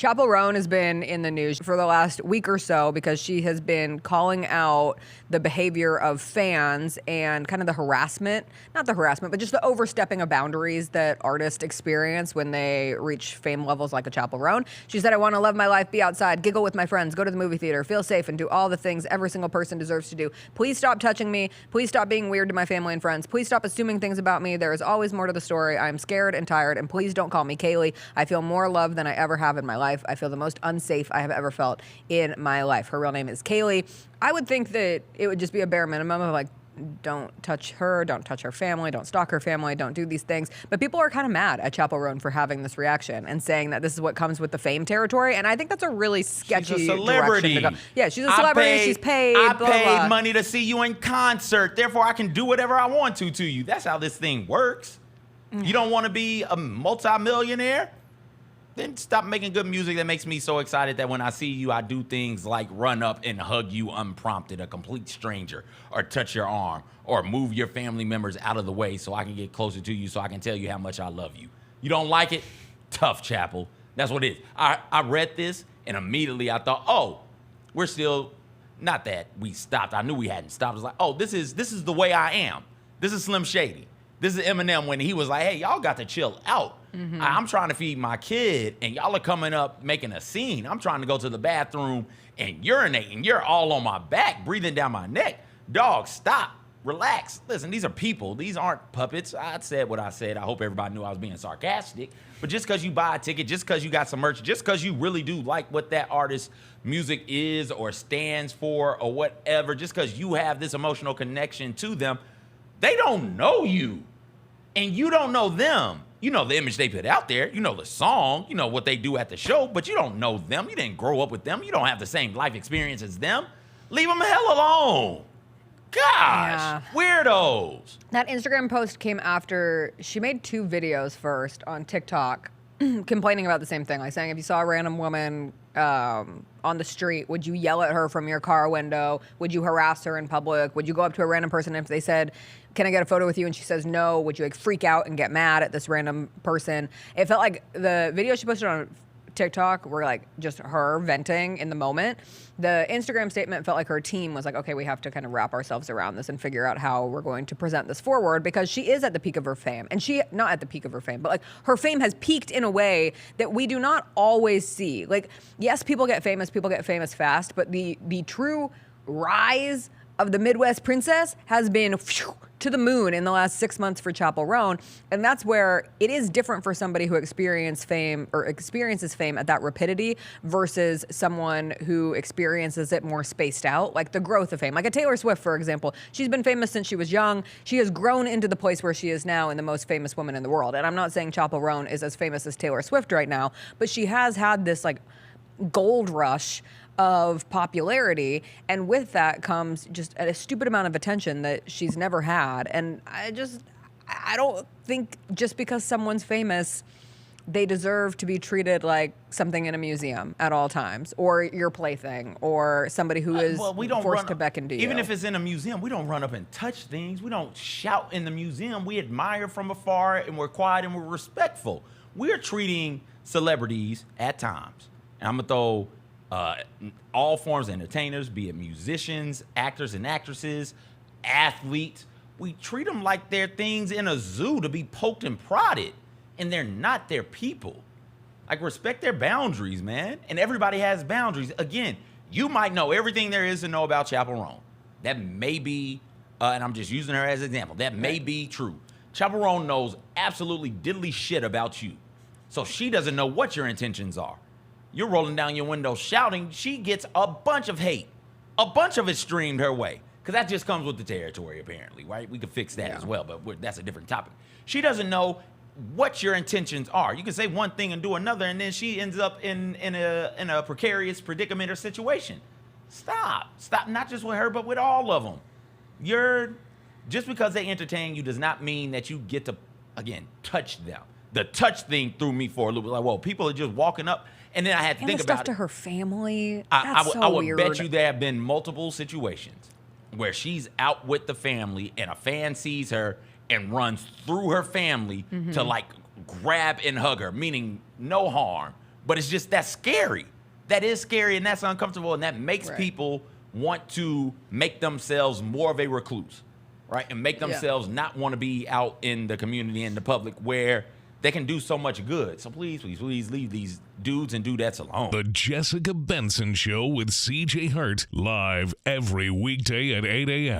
Chappell Roan has been in the news for the last week or so because she has been calling out the behavior of fans and kind of the harassment, not the harassment, but just the overstepping of boundaries that artists experience when they reach fame levels like a Chappell Roan. She said, I want to love my life, be outside, giggle with my friends, go to the movie theater, feel safe, and do all the things every single person deserves to do. Please stop touching me. Please stop being weird to my family and friends. Please stop assuming things about me. There is always more to the story. I am scared and tired, and please don't call me Kaylee. I feel more love than I ever have in my life. I feel the most unsafe I have ever felt in my life. Her real name is Kaylee. I would think that it would just be a bare minimum of like, don't touch her, don't touch her family, don't stalk her family, don't do these things. But people are kind of mad at Chappell Roan for having this reaction and saying that this is what comes with the fame territory. And I think that's a really sketchy She's a celebrity. direction to go. Yeah, she's a celebrity. She's paid. I blah, paid blah. money to see you in concert. Therefore, I can do whatever I want to you. That's how this thing works. You don't want to be a multimillionaire? Then stop making good music that makes me so excited that when I see you, I do things like run up and hug you unprompted, a complete stranger, or touch your arm, or move your family members out of the way so I can get closer to you so I can tell you how much I love you. You don't like it? Tough, Chappell. That's what it is. I read this, and immediately I thought, oh, we're still, not that we stopped. I knew we hadn't stopped. I was like, oh, this is the way I am. This is Slim Shady. This is Eminem when he was like, hey, y'all got to chill out. Mm-hmm. I'm trying to feed my kid, and y'all are coming up making a scene. I'm trying to go to the bathroom and urinate, and you're all on my back, breathing down my neck. Dog, stop. Relax. Listen, these are people. These aren't puppets. I said what I said. I hope everybody knew I was being sarcastic. But just because you buy a ticket, just because you got some merch, just because you really do like what that artist's music is or stands for or whatever, just because you have this emotional connection to them, they don't know you. And you don't know them. You know the image they put out there. You know the song. You know what they do at the show, but you don't know them. You didn't grow up with them. You don't have the same life experience as them. Leave them the hell alone. Gosh, weirdos. That Instagram post came after she made 2 videos first on TikTok complaining about the same thing, like saying if you saw a random woman on the street, would you yell at her from your car window? Would you harass her in public? Would you go up to a random person if they said, can I get a photo with you? And she says no. Would you like freak out and get mad at this random person? It felt like the video she posted on TikTok were like just her venting in the moment. The Instagram statement felt like her team was like, okay, we have to kind of wrap ourselves around this and figure out how we're going to present this forward, because she is at the peak of her fame. And she, not at the peak of her fame, but like her fame has peaked in a way that we do not always see. Like, yes, people get famous fast, but the true rise of the Midwest princess has been to the moon in the last 6 months for Chappell Roan. And that's where it is different for somebody who experiences fame at that rapidity versus someone who experiences it more spaced out, like the growth of fame. Like a Taylor Swift, for example. She's been famous since she was young. She has grown into the place where she is now and the most famous woman in the world. And I'm not saying Chappell Roan is as famous as Taylor Swift right now, but she has had this like gold rush of popularity, and with that comes just a stupid amount of attention that she's never had. And I don't think just because someone's famous, they deserve to be treated like something in a museum at all times, or your plaything, or somebody who is forced to beckon to you. Even if it's in a museum, we don't run up and touch things. We don't shout in the museum. We admire from afar, and we're quiet and we're respectful. We're treating celebrities at times, and I'm gonna throw all forms of entertainers, be it musicians, actors and actresses, athletes. We treat them like they're things in a zoo to be poked and prodded, and they're not their people. Like, respect their boundaries, man. And everybody has boundaries. Again, you might know everything there is to know about Chappell Roan. That may be, and I'm just using her as an example, that may be true. Chappell Roan knows absolutely diddly shit about you. So she doesn't know what your intentions are. You're rolling down your window shouting, she gets a bunch of hate. A bunch of it streamed her way. Because that just comes with the territory, apparently, right? We could fix that as well, but that's a different topic. She doesn't know what your intentions are. You can say one thing and do another, and then she ends up in a precarious predicament or situation. Stop, not just with her, but with all of them. Just because they entertain you does not mean that you get to, again, touch them. The touch thing threw me for a little bit. Like, whoa, people are just walking up. And then I had to think about stuff to her family. I would bet you there have been multiple situations where she's out with the family and a fan sees her and runs through her family to like grab and hug her, meaning no harm, But it's just that's scary. That is scary and that's uncomfortable, and that makes Right. people want to make themselves more of a recluse, right? And make themselves not want to be out in the community and the public where they can do so much good. So please leave these dudes and dudettes alone. The Jessica Benson Show with CJ Hurt, live every weekday at 8 a.m.